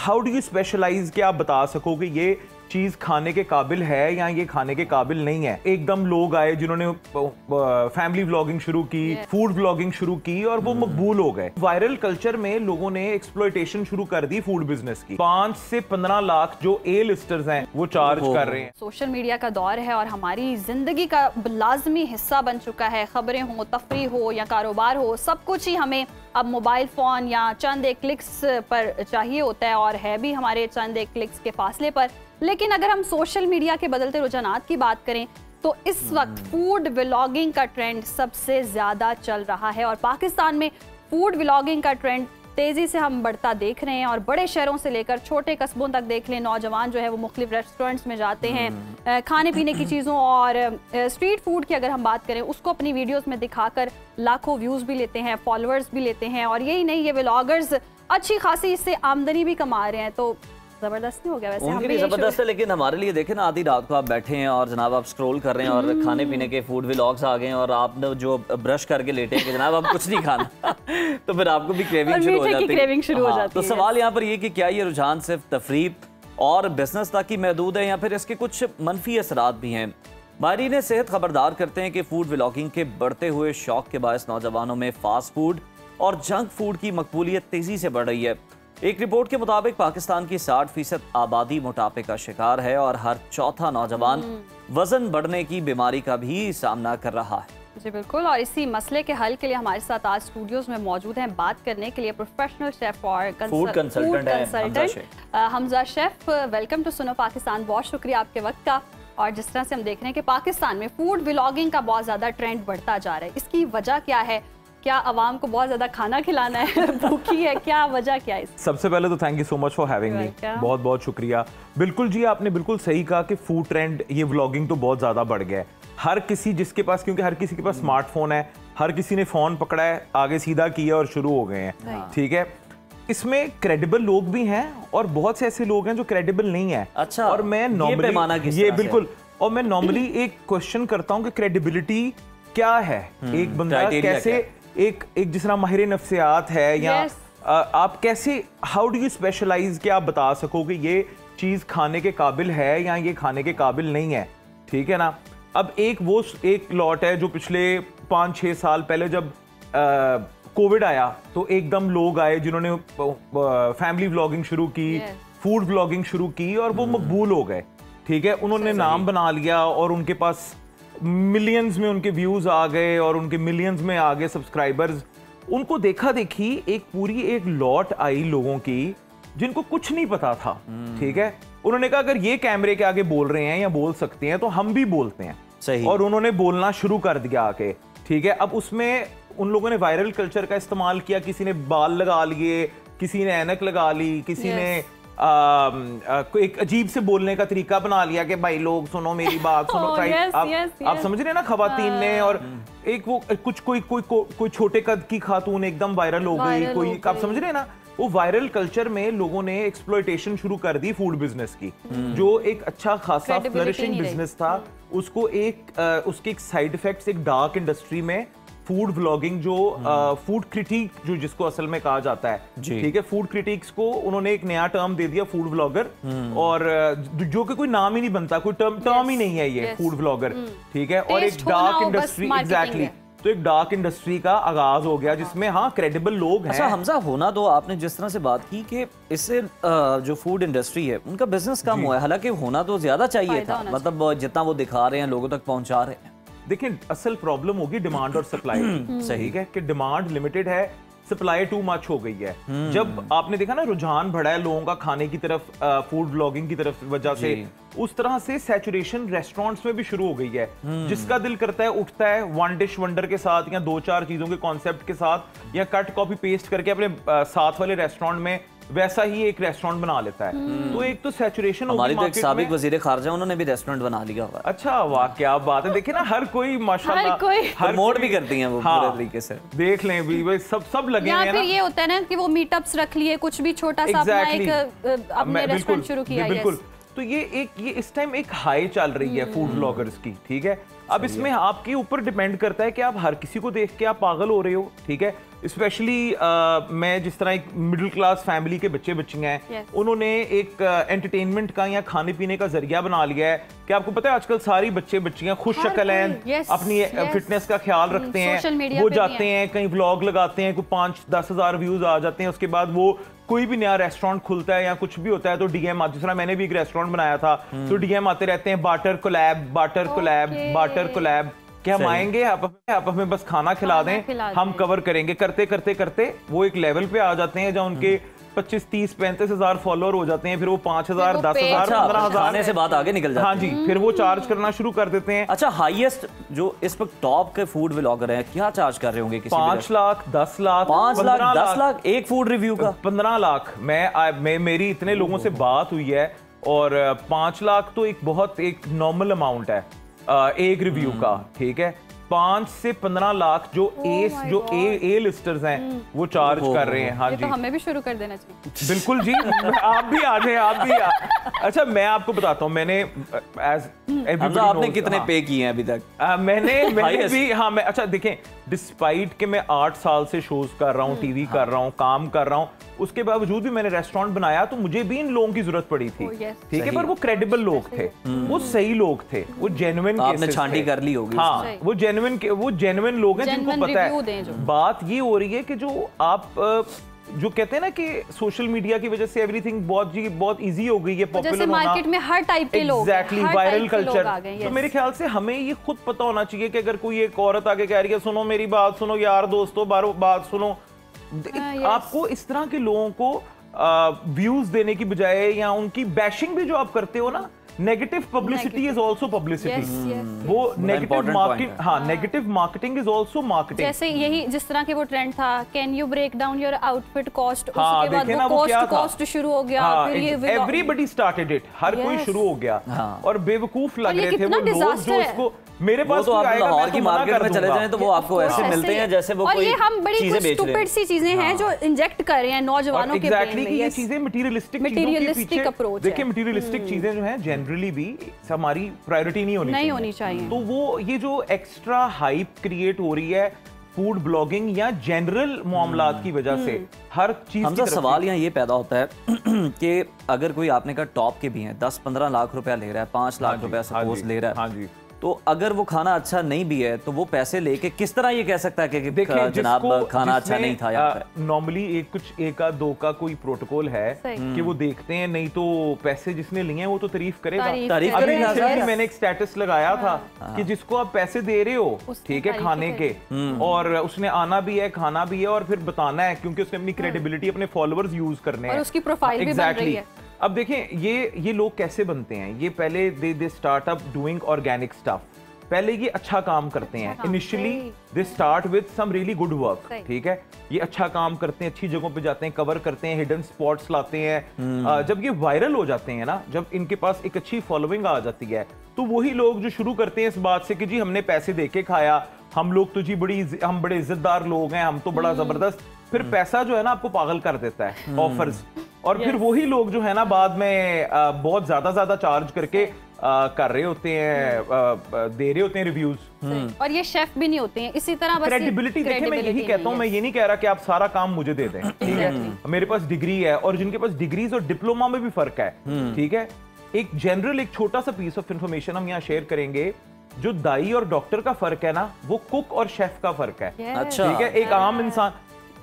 How do you specialise कि आप बता सको कि ये चीज खाने के काबिल है या ये खाने के काबिल नहीं है। एकदम लोग आए जिन्होंने फैमिली व्लॉगिंग शुरू की, फूड व्लॉगिंग शुरू की और वो मकबूल हो गए। वायरल कल्चर में लोगों ने एक्सप्लॉयटेशन शुरू कर दी फूड बिजनेस की। 5 से 15 लाख जो ए लिस्टर्स हैं वो चार्ज कर रहे हैं। सोशल मीडिया का दौर है और हमारी जिंदगी का लाजमी हिस्सा बन चुका है। खबरें हो, तफरी हो या कारोबार हो, सब कुछ ही हमें अब मोबाइल फ़ोन या चंद एक क्लिक्स पर चाहिए होता है और है भी हमारे चंद एक क्लिक्स के फासले पर। लेकिन अगर हम सोशल मीडिया के बदलते रुझानात की बात करें तो इस वक्त फूड व्लॉगिंग का ट्रेंड सबसे ज़्यादा चल रहा है और पाकिस्तान में फूड व्लॉगिंग का ट्रेंड तेज़ी से हम बढ़ता देख रहे हैं। और बड़े शहरों से लेकर छोटे कस्बों तक देख लें, नौजवान जो है वो मुख्तलिफ रेस्टोरेंट्स में जाते हैं, खाने पीने की चीज़ों और स्ट्रीट फूड की अगर हम बात करें उसको अपनी वीडियोस में दिखाकर लाखों व्यूज़ भी लेते हैं, फॉलोअर्स भी लेते हैं। और यही नहीं, ये व्लॉगर्स अच्छी खासी इससे आमदनी भी कमा रहे हैं। तो जबरदस्त नहीं हो गया वैसे? उनके लिए जबरदस्त है, लेकिन हमारे लिए देखें ना, आधी रात को आप बैठे हैं और जनाब आप स्क्रॉल कर रहे हैं और खाने पीने के फूड व्लॉग्स आ गए हैं और आपने जो ब्रश करके लेटे हैं कि जनाब आप कुछ नहीं खाना तो फिर आपको भी क्रेविंग शुरू हो जाती है। तो सवाल यहाँ पर ये कि क्या ये रुझान सिर्फ तफरीह और बिजनेस तक ही महदूद है या फिर इसके कुछ मनफी असरात भी हैं? माहिरीन सेहत खबरदार करते हैं कि फूड व्लॉगिंग के बढ़ते हुए शौक के बायस नौजवानों में फास्ट फूड और जंक फूड की मकबूलियत तेजी से बढ़ रही है। एक रिपोर्ट के मुताबिक पाकिस्तान की 60% आबादी मोटापे का शिकार है और हर चौथा नौजवान वजन बढ़ने की बीमारी का भी सामना कर रहा है। जी बिल्कुल, और इसी मसले के हल के लिए हमारे साथ आज स्टूडियोज में मौजूद हैं बात करने के लिए प्रोफेशनल शेफ और food consultant Hamza chef. Welcome to Suno Pakistan. बहुत शुक्रिया आपके वक्त का। और जिस तरह से हम देख रहे हैं कि पाकिस्तान में फूड व्लॉगिंग का बहुत ज़्यादा ट्रेंड बढ़ता जा रहा है, इसकी वजह क्या है? क्या आवाम को बहुत ज्यादा खाना खिलाना है, भूखी है, क्या वजह क्या है? सबसे पहले तो thank you so much for having me, बहुत बहुत शुक्रिया। बिल्कुल जी, आपने बिल्कुल सही कहा कि फूड ट्रेंड, ये व्लॉगिंग तो बहुत ज्यादा बढ़ गया है। हर किसी जिसके पास, क्योंकि हर किसी के पास स्मार्टफोन है, हर किसी ने फोन पकड़ा है, आगे सीधा किया और शुरू हो गए हैं। ठीक है, इसमें क्रेडिबल लोग भी हैं और बहुत से ऐसे लोग हैं जो क्रेडिबल नहीं है। अच्छा, और मैं नॉर्मली ये बिल्कुल, और मैं नॉर्मली एक क्वेश्चन करता हूँ कि क्रेडिबिलिटी क्या है? एक बंदा कैसे, एक जिस तरह माहिर नफ्सियात है या आप कैसे, हाउ डू यू स्पेशलाइज कि आप बता सको कि ये चीज खाने के काबिल है या ये खाने के काबिल नहीं है। ठीक है ना। अब एक लॉट है जो पिछले 5-6 साल पहले जब कोविड आया तो एकदम लोग आए जिन्होंने फैमिली व्लॉगिंग शुरू की, फूड व्लॉगिंग शुरू की और वो मकबूल हो गए। ठीक है, उन्होंने नाम बना लिया और उनके पास मिलियंस में उनके व्यूज आ गए और उनके मिलियंस में आ गए सब्सक्राइबर्स। उनको देखा देखी एक लॉट आई लोगों की जिनको कुछ नहीं पता था। ठीक है, उन्होंने कहा अगर ये कैमरे के आगे बोल रहे हैं या बोल सकते हैं तो हम भी बोलते हैं। सही। और उन्होंने बोलना शुरू कर दिया आके। ठीक है, अब उसमें उन लोगों ने वायरल कल्चर का इस्तेमाल किया। किसी ने बाल लगा लिए, किसी ने ऐनक लगा ली, किसी ने एक अजीब से बोलने का तरीका बना लिया कि भाई लोग सुनो मेरी बात सुनो। आप समझ रहे हैं ना, खवातीन ने। और एक वो कुछ कोई छोटे कद की खातून एकदम वायरल हो गई, कोई, आप समझ रहे हैं ना। वो वायरल कल्चर में लोगों ने एक्सप्लॉयटेशन शुरू कर दी फूड बिजनेस की, जो एक अच्छा खासा फ्लरिशिंग बिजनेस था। उसको उसके एक साइड इफेक्ट्स, एक डार्क इंडस्ट्री में फूड व्लॉगिंग, जो फूड क्रिटिक जो जिसको असल में कहा जाता है। ठीक है, फूड क्रिटिक्स को उन्होंने एक नया टर्म दे दिया, फूड व्लॉगर। और जो कि कोई नाम ही नहीं बनता, कोई टर्म ही नहीं है ये फूड व्लॉगर। ठीक है, और एक डार्क इंडस्ट्री, एग्जैक्टली, तो एक डार्क इंडस्ट्री का आगाज हो गया जिसमें हाँ क्रेडिबल लोग हैं। अच्छा हमजा, होना तो आपने जिस तरह से बात की कि इससे जो फूड इंडस्ट्री है उनका बिजनेस कम हुआ है, हालांकि होना तो ज्यादा चाहिए था। मतलब जितना वो दिखा रहे हैं, लोगों तक पहुंचा रहे हैं। देखिए, असल प्रॉब्लम होगी डिमांड और सप्लाई की। सही है कि डिमांड लिमिटेड है, सप्लाई टू मच हो गई है। जब आपने देखा ना रुझान बढ़ा है लोगों का खाने की तरफ, फूड व्लॉगिंग की तरफ वजह से, उस तरह से सैचुरेशन रेस्टोरेंट्स में भी शुरू हो गई है। जिसका दिल करता है उठता है वन डिश वंडर के साथ या 2-4 चीजों के कॉन्सेप्ट के साथ या कट कॉपी पेस्ट करके अपने साथ वाले रेस्टोरेंट में वैसा ही एक रेस्टोरेंट बना लेता है। तो एक तो सैचुरेशन हमारी तो एक साबिक वजीर खारजा, उन्होंने भी रेस्टोरेंट बना लिया हुआ। अच्छा, वाह क्या बात है। देखिए ना, हर कोई माशाल्लाह हर मोड भी करती हैं वो पूरे तरीके से। देख लें भी सब लगे हैं ना। फिर ये होता है ना कि वो मीटअप्स रख लिए, कुछ भी छोटा सा अपना एक अपने रेस्टोरेंट शुरू किया। बिल्कुल, तो ये इस टाइम एक हाई चल रही है फूड व्लॉगर्स की। ठीक है, अब इसमें आपके ऊपर डिपेंड करता है कि आप हर किसी को देख के आप पागल हो रहे हो। ठीक है, स्पेशली मैं जिस तरह एक मिडिल क्लास फैमिली के बच्चे बच्चियां हैं, उन्होंने एक एंटरटेनमेंट का या खाने पीने का जरिया बना लिया है कि आपको पता है आजकल सारी बच्चे बच्चियां खुश शक्ल हैं, अपनी फिटनेस का ख्याल रखते हैं, वो जाते हैं कहीं व्लॉग लगाते हैं, कोई 5-10 हज़ार व्यूज आ जाते हैं, उसके बाद वो कोई भी नया रेस्टोरेंट खुलता है या कुछ भी होता है तो डीएम जिस तरह मैंने भी एक रेस्टोरेंट बनाया था तो डीएम आते रहते हैं, barter collab barter collab barter collab, कि हम आएंगे आप हमें बस खाना खिला दें, हम कवर करेंगे। करते करते करते वो एक लेवल पे आ जाते हैं जहाँ उनके 25-30-35 हज़ार फॉलोअर हो जाते हैं, फिर वो 5,000 10,000 15,000 से बात आगे निकल जाती है। हाँ जी, फिर वो चार्ज करना शुरू कर देते हैं। अच्छा, हाईएस्ट जो इस वक्त टॉप के फूड व्लॉगर हैं क्या चार्ज कर रहे होंगे? 5 लाख 10 लाख 5 लाख 10 लाख एक फूड रिव्यू का? 15 लाख। मैं मेरी इतने लोगों से बात हुई है और 5 लाख तो एक नॉर्मल अमाउंट है एक रिव्यू का, ठीक है। 5 से 15 लाख जो ए लिस्टर्स हैं वो चार्ज कर रहे हैं। हाँ जी, तो हमें भी शुरू कर देना चाहिए। बिल्कुल जी, आप भी आ जाए, आप भी अच्छा, मैं आपको बताता हूँ, मैंने आपने कितने पे किए हैं अभी तक? मैंने भी, हाँ मैं, अच्छा देखें, डिस्पाइट कि मैं 8 साल से शोज कर रहा हूँ, टीवी कर रहा हूँ, काम कर रहा हूँ, उसके बावजूद भी मैंने रेस्टोरेंट बनाया तो मुझे भी इन लोगों की जरूरत पड़ी थी, ठीक है, पर वो क्रेडिबल लोग थे, वो सही लोग थे, वो जेन्युइन आपने छांटी कर ली होगी। हाँ, वो जेन्युइन लोग हैं जिनको पता है। बात ये हो रही है कि जो आप जो कहते हैं ना कि सोशल मीडिया की वजह से एवरीथिंग बहुत इजी हो गई है, पॉपुलर होना, मार्केट में हर टाइप के लोग, एग्जैक्टली, वायरल कल्चर। तो मेरे ख्याल से हमें ये खुद पता होना चाहिए कि अगर कोई एक औरत आके कह रही है सुनो मेरी बात सुनो यार दोस्तों, बात सुनो, आपको इस तरह के लोगों को व्यूज देने की बजाय या उनकी बैशिंग भी जो आप करते हो ना, negative publicity is also publicity, वो नेगेटिव मार्केटिंग, हाँ, negative marketing is also marketing. जैसे यही जिस तरह के वो ट्रेंड था, can you break down your outfit cost, उसके बाद वो कॉस्ट शुरू हो गया, फिर ये एवरीबॉडी स्टार्टेड इट, हर कोई शुरू हो गया और बेवकूफ लग रहे थे वो लोग जो इसको, मेरे पास तो आप लाहौर की मार्केट में चले जाएं तो वो आपको ऐसे मिलते हैं जैसे वो कोई चीजें बेच रहे हैं। सी चीजें हैं जो इंजेक्ट कर रहे हैं नौजवानों के ब्रेन में। ये चीजें मटेरियलिस्टिक अप्रोच, देखिए मटेरियलिस्टिक चीजें जो हैं जनरली भी हमारी प्रायोरिटी नहीं होनी चाहिए। तो वो ये जो एक्स्ट्रा हाइप क्रिएट हो रही है फूड ब्लॉगिंग या जनरल मामलात की वजह से, हर चीज हमसे सवाल यहाँ ये पैदा होता है कि अगर कोई आपने कहा टॉप के भी हैं, 10-15 लाख रुपया ले रहा है, 5 लाख रुपया सपोज ले रहा है, तो अगर वो खाना अच्छा नहीं भी है तो वो पैसे लेके किस तरह ये कह सकता है कि जनाब खाना अच्छा नहीं था? नॉर्मली एक आध दो का कोई प्रोटोकॉल है कि वो देखते हैं, नहीं तो पैसे जिसने लिए हैं वो तो तारीफ करेगा। मैंने एक स्टेटस लगाया था कि जिसको आप पैसे दे रहे हो, ठीक है, खाने के, और उसने आना भी है, खाना भी है और फिर बताना है, क्योंकि उसने अपनी क्रेडिबिलिटी, अपने फॉलोअर्स यूज करने हैं, उसकी प्रोफाइल भी बन रही है। अब देखें ये लोग कैसे बनते हैं, ये पहले they start up doing organic stuff, पहले ये अच्छा काम करते हैं, initially they start with some really good work, ठीक है, ये अच्छा काम करते हैं, अच्छी जगहों पे जाते हैं, कवर करते हैं, हिडन स्पॉट्स लाते हैं, जब ये वायरल हो जाते हैं ना, जब इनके पास एक अच्छी फॉलोइंग आ जाती है, तो वही लोग जो शुरू करते हैं इस बात से कि जी हमने पैसे देके खाया, हम लोग तो जी हम बड़े इज्जतदार लोग हैं, हम तो बड़ा जबरदस्त, फिर पैसा जो है ना आपको पागल कर देता है, ऑफर्स, और फिर वही लोग जो है ना बाद में बहुत ज्यादा चार्ज करके कर रहे होते हैं, दे रहे होते हैं रिव्यूज, और ये शेफ भी नहीं होते हैं। इसी तरह बस क्रेडिबिलिटी, देखिए मैं यही कहता हूँ, मैं ये नहीं कह रहा कि आप सारा काम मुझे दे दें, ठीक है, मेरे पास डिग्री है, और जिनके पास डिग्रीज और डिप्लोमा में भी फर्क है, ठीक है, एक जनरल एक छोटा सा पीस ऑफ इंफॉर्मेशन हम यहाँ शेयर करेंगे, जो दाई और डॉक्टर का फर्क है ना, वो कुक और शेफ का फर्क है, ठीक है। एक आम इंसान,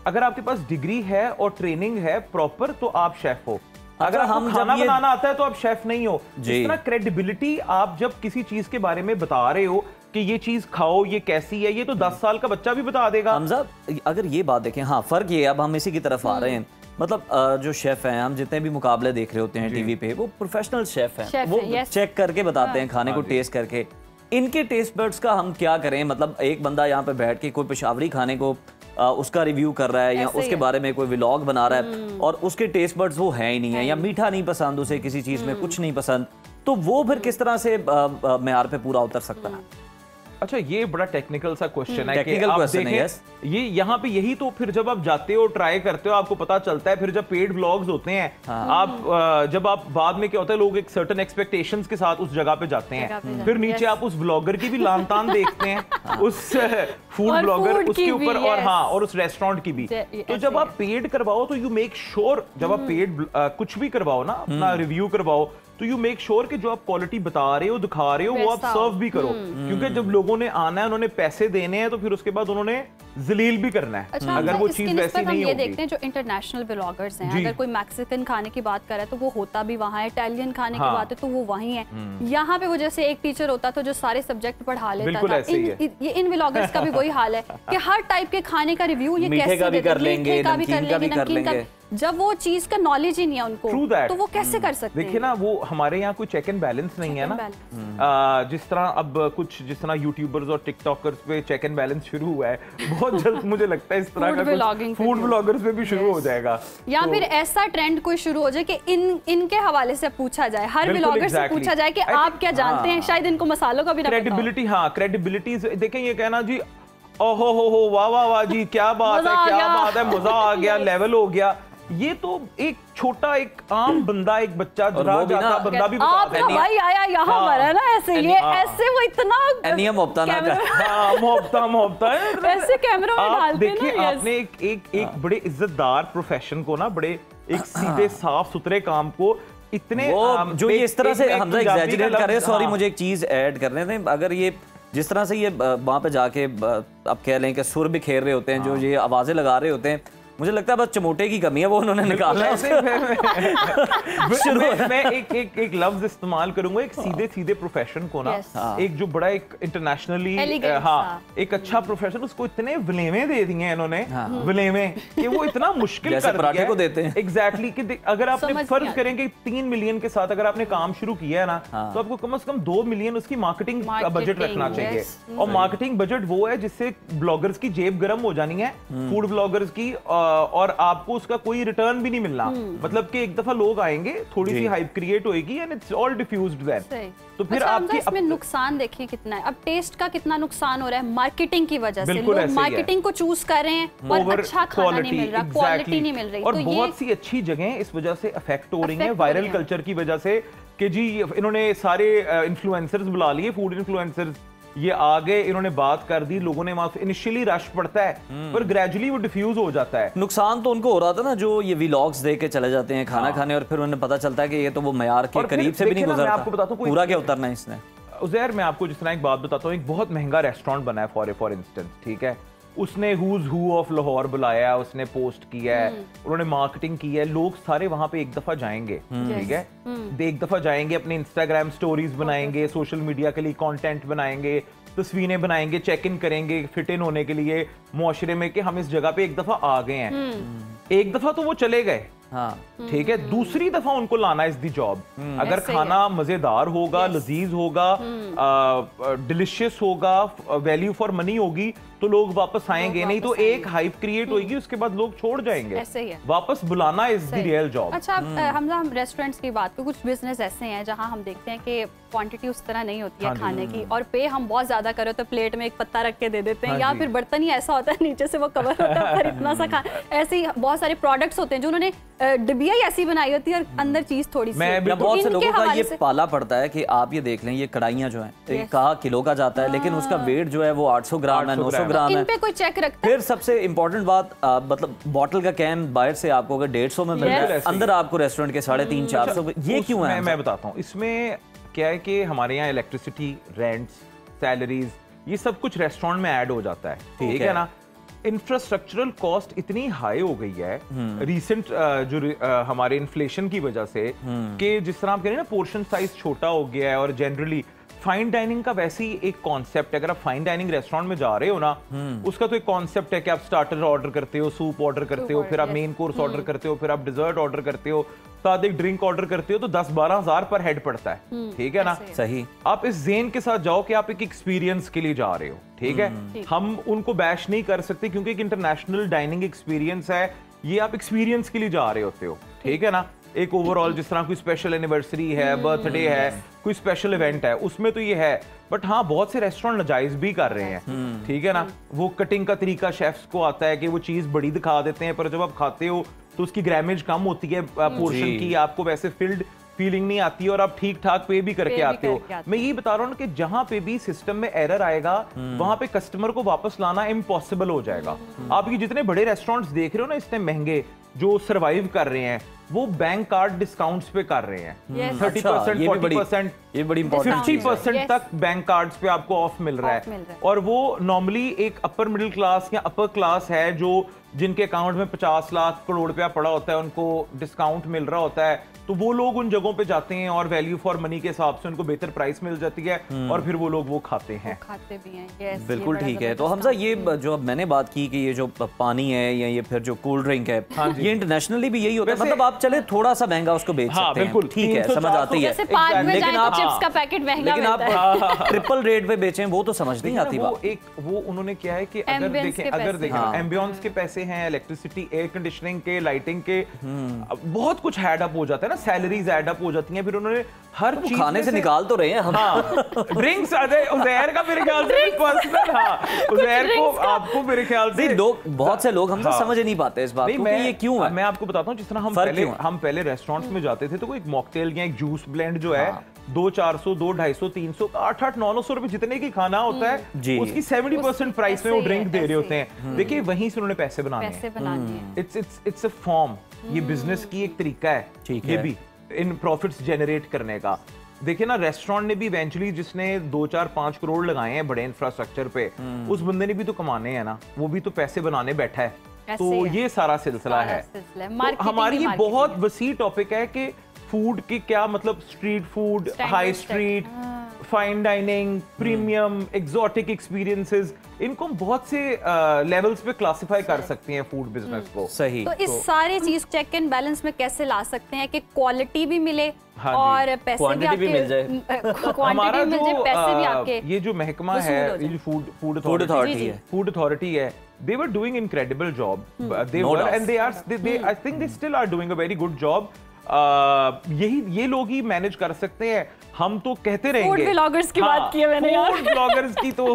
अगर आपके पास डिग्री है और ट्रेनिंग है प्रॉपर तो आप शेफ हो, अगर आपको खाना बनाना आता है तो आप शेफ नहीं हो। इस तरह क्रेडिबिलिटी, आप जब किसी चीज के बारे में बता रहे हो कि ये चीज खाओ, ये कैसी है, ये तो 10 साल का बच्चा भी बता देगा। हमजा, अगर ये बात देखें, हाँ फर्क ये, अब हम इसी की तरफ आ रहे हैं, मतलब जो शेफ हैं, हम जितने भी मुकाबले देख रहे होते हैं टीवी पे, वो प्रोफेशनल शेफ हैं, वो चेक करके बताते हैं खाने को, टेस्ट करके। इनके टेस्ट बर्ड्स का हम क्या करें? मतलब एक बंदा यहाँ पे बैठ के कोई पेशावरी खाने को उसका रिव्यू कर रहा है या उसके बारे में कोई व्लॉग बना रहा है और उसके टेस्ट बर्ड्स वो है ही नहीं है, या मीठा नहीं पसंद, उसे किसी चीज में कुछ नहीं पसंद, तो वो फिर किस तरह से मेयार पे पूरा उतर सकता है? अच्छा ये बड़ा टेक्निकल सा क्वेश्चन है कि टेक्निकल आप क्वेश्चन है, यस। ये यहाँ पे यही तो फिर जब आप जाते हो ट्राई करते हो आपको पता चलता है, फिर जब पेड व्लॉग्स होते हैं आप जब आप बाद में क्या होता है लोग एक सर्टेन एक्सपेक्टेशंस के साथ उस जगह पे जाते हैं, फिर नीचे आप उस ब्लॉगर की भी लान-तान देखते हैं, उस फूड ब्लॉगर उसके ऊपर और हाँ और उस रेस्टोरेंट की भी। तो जब आप पेड करवाओ तो यू मेक श्योर, जब आप पेड कुछ भी करवाओ ना, अपना रिव्यू करवाओ तो यू मेक श्योर कि जो आप क्वालिटी बता रहे हो दिखा रहे हो वो आप सर्व भी करो, क्योंकि जब लोगों ने आना है उन्होंने पैसे देने हैं तो फिर उसके बाद उन्होंने जलील भी करना है। अच्छा, अगर वो चीज वैसी नहीं होगी। ये देखते हैं जो इंटरनेशनल ब्लॉगर्स हैं, अगर कोई मैक्सिकन खाने की बात कर रहा है तो वो होता भी वहाँ है, इटालियन खाने की बात है तो वो वहीं है। यहाँ पे वो जैसे एक टीचर होता था जो सारे सब्जेक्ट पढ़ा लेता था, ये इन ब्लॉगर्स का भी वही हाल है कि हर टाइप के खाने का रिव्यू ये कैसे भी कर लेंगे, नमकीन का, जब वो चीज का नॉलेज ही नहीं है उनको तो वो कैसे कर सकते हैं? देखिए ना वो हमारे यहाँ कोई चेक एंड बैलेंस नहीं है ना, जिस तरह अब कुछ जिस तरह यूट्यूबर्स और टिकटॉकर्स पे चेक एंड बैलेंस शुरू हुआ है, बहुत जल्द मुझे लगता है इस तरह का फूड ब्लॉगर्स पे भी शुरू हो जाएगा, या फिर ऐसा ट्रेंड कोई शुरू हो जाए कि इनके हवाले से पूछा जाए, हर ब्लॉगर से पूछा जाए कि आप क्या जानते हैं, शायद इनको मसालों का भी ना क्रेडिबिलिटी। हाँ क्रेडिबिलिटी देखें, ये कहना जी ओहो हो वाह वाह वाह जी क्या बात है, क्या बात है, मजा आ गया, लेवल हो गया, ये तो एक छोटा एक आम बंदा, एक बच्चा जाता बंदा भी बता भाई आया यहाँ मरा ना ऐसे, ये ऐसे वो इतना मोहब्बता है ऐसे कैमरा में डालते हैं। देखिए आपने एक बड़े इज्जतदार प्रोफेशन को ना, बड़े एक सीधे साफ सुथरे काम को इतने जो ये इस तरह से हम एग्जैजरेट कर रहे हैं। सॉरी मुझे एक चीज ऐड करने दें, अगर ये जिस तरह से ये वहां पे जाके अब कह लें कि सुर बिखेर रहे होते हैं, जो ये आवाजें लगा रहे होते हैं, मुझे लगता है बस चमोटे की कमी है, वो उन्होंने निकाला है। मैं एक लफ्ज इस्तेमाल करूंगा, एक सीधे सीधे प्रोफेशन को ना, एक जो बड़ा एक इंटरनेशनली एक अच्छा प्रोफेशन, उसको इतने वलेवे दे दिए हैं इन्होंने, वलेवे कि वो इतना मुश्किल कर दिया को देते हैं। एग्जैक्टली कि अगर आपने फर्ज करेंगे 3 मिलियन के साथ अगर आपने काम शुरू किया है ना, तो आपको कम से कम 2 मिलियन उसकी मार्केटिंग का बजट रखना चाहिए। और मार्केटिंग बजट वो है जिससे ब्लॉगर्स की जेब गर्म हो जानी है, फूड ब्लॉगर्स की, और आपको उसका कोई रिटर्न भी नहीं मिलना। मतलब कि एक दफा लोग आएंगे, थोड़ी सी हाइप क्रिएट होएगी and it's all diffused then. तो फिर आपकी इसमें नुकसान देखिए कितना है, अब टेस्ट का कितना नुकसान हो रहा है मार्केटिंग की वजह से, लोग मार्केटिंग को चूज कर रहे हैं और अच्छा खाना नहीं मिल रहा, क्वालिटी नहीं मिल रही। और बहुत सी अच्छी जगह इस वजह से अफेक्ट हो रही है वायरल कल्चर की वजह से, कि जी इन्होंने सारे इन्फ्लुएंसर्स बुला लिए, फूड इन्फ्लुएंसर्स, ये आ गए, इन्होंने बात कर दी, लोगों ने वहां इनिशियली रश पड़ता है पर ग्रेजुअली वो डिफ्यूज हो जाता है। नुकसान तो उनको हो रहा था ना, जो ये व्लॉग्स देख के चले जाते हैं खाना खाने, और फिर उन्हें पता चलता है कि ये तो वो मयार के करीब से भी नहीं गुजरता। आपको बताता हूं पूरा क्या उतरना है इसने। उज़ैर मैं आपको जिस तरह एक बात बताता हूँ, एक बहुत महंगा रेस्टोरेंट बना है फॉर इंस्टेंस, ठीक है, उसने हुज हू ऑफ लाहौर बुलाया, उसने पोस्ट किया है, उन्होंने मार्केटिंग की है, लोग सारे वहां पे एक दफा जाएंगे, ठीक है, एक दफा जाएंगे, अपने इंस्टाग्राम स्टोरीज बनाएंगे, सोशल मीडिया के लिए कंटेंट बनाएंगे, तस्वीरें बनाएंगे, चेक इन करेंगे फिट इन होने के लिए मुआशरे में कि हम इस जगह पे एक दफा आ गए हैं। एक दफा तो वो चले गए, ठीक है, दूसरी दफा उनको लाना इज द जॉब। अगर खाना मजेदार होगा, लजीज होगा, डिलिशियस होगा, वैल्यू फॉर मनी होगी, तो लोग वापस आएंगे, नहीं तो एक हाइप क्रिएट होगी, उसके बाद लोग छोड़ जाएंगे। ऐसे ही है, वापस बुलाना इज द रियल जॉब। अच्छा हम रेस्टोरेंट्स की बात को, कुछ बिजनेस ऐसे हैं जहां हम देखते हैं कि क्वांटिटी उस तरह नहीं होती है खाने की, और पे हम बहुत ज्यादा करो तो प्लेट में एक पत्ता रख के दे देते हैं, या फिर बर्तन ही ऐसा होता है नीचे से वो कवर होता है पर इतना सा खा, ऐसे ही बहुत सारे प्रोडक्ट्स होते हैं जो उन्होंने डिबिया ही ऐसी बनाई होती है और अंदर चीज थोड़ी सी। बहुत से लोगों का ये पाला पड़ता है कि आप ये देख लें, ये कढ़ाइयां जो हैं कहा किलो का जाता है, लेकिन उसका वेट जो है वो 800 ग्राम है, 900 ग्राम है, इन पे कोई चेक रखता है। फिर सबसे इंपॉर्टेंट बात, मतलब बॉटल का कैन बाहर से आपको अगर 150 में मिल रहा है, अंदर आपको रेस्टोरेंट के 350-400। ये क्यों है? मैं बताता हूँ इसमें क्या है कि हमारे यहाँ इलेक्ट्रिसिटी, रेंट्स, सैलरीज, ये सब कुछ रेस्टोरेंट में ऐड हो जाता है, ठीक है ना। इंफ्रास्ट्रक्चरल कॉस्ट इतनी हाई हो गई है रीसेंट जो हमारे इन्फ्लेशन की वजह से, कि जिस तरह आप कह रहे हैं ना, पोर्शन साइज छोटा हो गया है, और जनरली फाइन डाइनिंग का वैसे ही एक कॉन्सेप्ट है। अगर आप फाइन डाइनिंग रेस्टोरेंट में जा रहे हो ना, उसका तो एक कॉन्सेप्ट है कि आप स्टार्टर ऑर्डर करते हो, सूप ऑर्डर करते हो, फिर आप मेन कोर्स ऑर्डर करते हो, फिर आप डिजर्ट ऑर्डर करते हो, साथ एक ड्रिंक ऑर्डर करते हो, तो 10-12 हजार पर हेड पड़ता है, ठीक है ना। सही, आप इस ज़ेन के साथ जाओ कि आप एक एक्सपीरियंस के लिए जा रहे हो, ठीक है। हम उनको बैश नहीं कर सकते क्योंकि एक इंटरनेशनल डाइनिंग एक्सपीरियंस है, ये आप एक्सपीरियंस के लिए जा रहे होते हो, ठीक है ना। एक ओवरऑल जिस तरह कोई स्पेशल एनिवर्सरी है, बर्थडे है, कोई स्पेशल इवेंट है, उसमें तो ये है। बट हाँ, बहुत से रेस्टोरेंट नाजायज भी कर रहे हैं, ठीक है ना। वो कटिंग का तरीका शेफ्स को आता है कि वो चीज बड़ी दिखा देते हैं, पर जब आप खाते हो तो उसकी ग्रामेज कम होती है पोर्शन की, आपको वैसे फिल्ड फीलिंग नहीं आती है और आप ठीक ठाक पे भी करके आते हो। मैं यही बता रहा हूँ कि जहां पे भी सिस्टम में एरर आएगा वहां पे कस्टमर को वापस लाना इम्पॉसिबल हो जाएगा। आप ये जितने बड़े रेस्टोरेंट्स देख रहे हो ना इतने महंगे जो सरवाइव कर रहे हैं, वो बैंक कार्ड डिस्काउंट्स पे कर रहे हैं। 30%, 40%, ये बड़ी 50% तक बैंक कार्ड्स पे आपको ऑफ मिल रहा है। और वो नॉर्मली एक अपर मिडिल क्लास या अपर क्लास है जो जिनके अकाउंट में 50 लाख करोड़ रुपया पड़ा होता है, उनको डिस्काउंट मिल रहा होता है, तो वो लोग उन जगहों पे जाते हैं और वैल्यू फॉर मनी के हिसाब से उनको बेहतर प्राइस मिल जाती है और फिर वो लोग वो खाते हैं। खाते भी हैं। yes, बिल्कुल ठीक है। तो हमजा ये जो अब मैंने बात की कि ये जो पानी है या ये फिर जो कोल्ड ड्रिंक है, ये इंटरनेशनल भी यही होता है, मतलब आप चले थोड़ा सा महंगा उसको बेच सकते हैं, ठीक है, समझ आती है, लेकिन आप चिप्स का पैकेट महंगा लेकिन आप ट्रिपल रेट पे बेचें वो तो समझ नहीं आती बात। वो उन्होंने क्या है कि अगर देखें एम्बियंस के पैसे हैं, इलेक्ट्रिसिटी, एयर कंडीशनिंग के, लाइटिंग के, बहुत कुछ ऐड अप हो जाता है ना, सैलरीज ऐड अप हो जाती हैं, फिर उन्होंने हर चीज खाने से निकाल तो रहे हैं हम। ड्रिंक्स उज़ैर का मेरे ख्याल से पर्सनल, उज़ैर को आपको मेरे ख्याल से लोग, बहुत से लोग हम समझ नहीं पाते इस बात को कि ये क्यों है। मैं आपको बताता हूँ, जिस तरह हम पहले रेस्टोरेंट्स में जाते थे तो कोई मॉकटेल या एक जूस ब्लेंड जो है 200-400, 200-250, 300, 800-900 रुपए जितने की खाना होता है उसकी 70% प्राइस में वो ड्रिंक दे रहे होते हैं। देखिए वहीं से उन्होंने पैसे बनाने हैं। इट्स अ फॉर्म, ये बिजनेस की एक तरीका है, ये भी इन प्रॉफिट्स जनरेट करने का। देखिए ना, रेस्टोरेंट ने भी इवेंचुअली जिसने 2-4-5 करोड़ लगाए हैं बड़े इंफ्रास्ट्रक्चर पे, उस बंदे ने भी तो कमाने हैं ना, वो भी तो पैसे बनाने बैठा है। तो ये सारा सिलसिला है। तो हमारी ये बहुत वसी टॉपिक है कि फूड की क्या मतलब, street food, high street, fine dining, premium, exotic experiences, इनको हम बहुत से लेवल्स पे क्लासिफाई कर सकते हैं फूड बिजनेस को। सही। तो इस सारी चीज चेक एंड बैलेंस में कैसे ला सकते हैं कि क्वालिटी भी मिले और पैसे भी आपके मिल जाए, क्वांटिटी मिल जाए, पैसे भी आपके। ये जो महकमा है, ये जो फूड अथॉरिटी है, they were doing incredible job. They were and they I think they still are doing a very good job. ये लोग ही मैनेज कर सकते हैं, हम तो कहते रहेंगे। फूड व्लॉगर्स की बात की है मैंने यार। फूड व्लॉगर्स की तो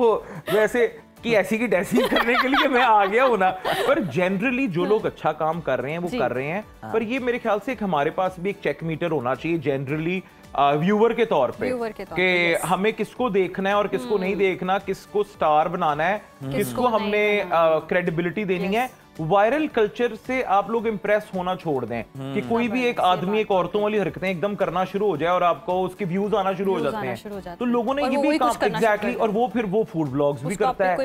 वैसे कि ऐसी की तैसी करने के लिए मैं आ गया हूं ना, पर जनरली जो लोग अच्छा काम कर रहे हैं वो कर रहे हैं। पर ये मेरे ख्याल से एक हमारे पास भी एक चेक मीटर होना चाहिए जनरली व्यूअर के तौर पे कि हमें किसको देखना है और किसको नहीं देखना, किसको स्टार बनाना है, किसको हमने क्रेडिबिलिटी देनी है। वायरल कल्चर से आप लोग इंप्रेस होना छोड़ दें कि कोई भी एक आदमी एक औरतों वाली हरकतें एकदम करना शुरू हो जाए और आपको उसके व्यूज आना शुरू हो जाते हैं, तो लोगों ने ये भी काम एग्जैक्टली, और वो फिर वो फूड ब्लॉग्स भी करता है।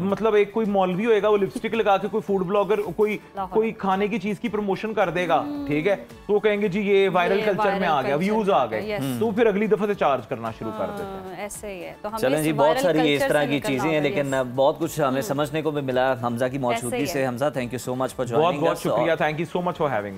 मतलब एक कोई मौलवी होएगा, वो लिपस्टिक लगा के कोई फूड ब्लॉगर कोई खाने की चीज की प्रमोशन कर देगा, ठीक है, तो वो कहेंगे जी ये वायरल कल्चर में आ गया, व्यूज आ गए, तो फिर अगली दफा से चार्ज करना शुरू कर देते हैं। ऐसे ही है। तो चलें जी, बहुत सारी इस तरह की चीजें हैं, लेकिन बहुत कुछ हमें समझने को भी मिला हमजा की मौजूदगी से। Hamza, thank you so much for joining. बहुत बहुत शुक्रिया, thank you so much for having me.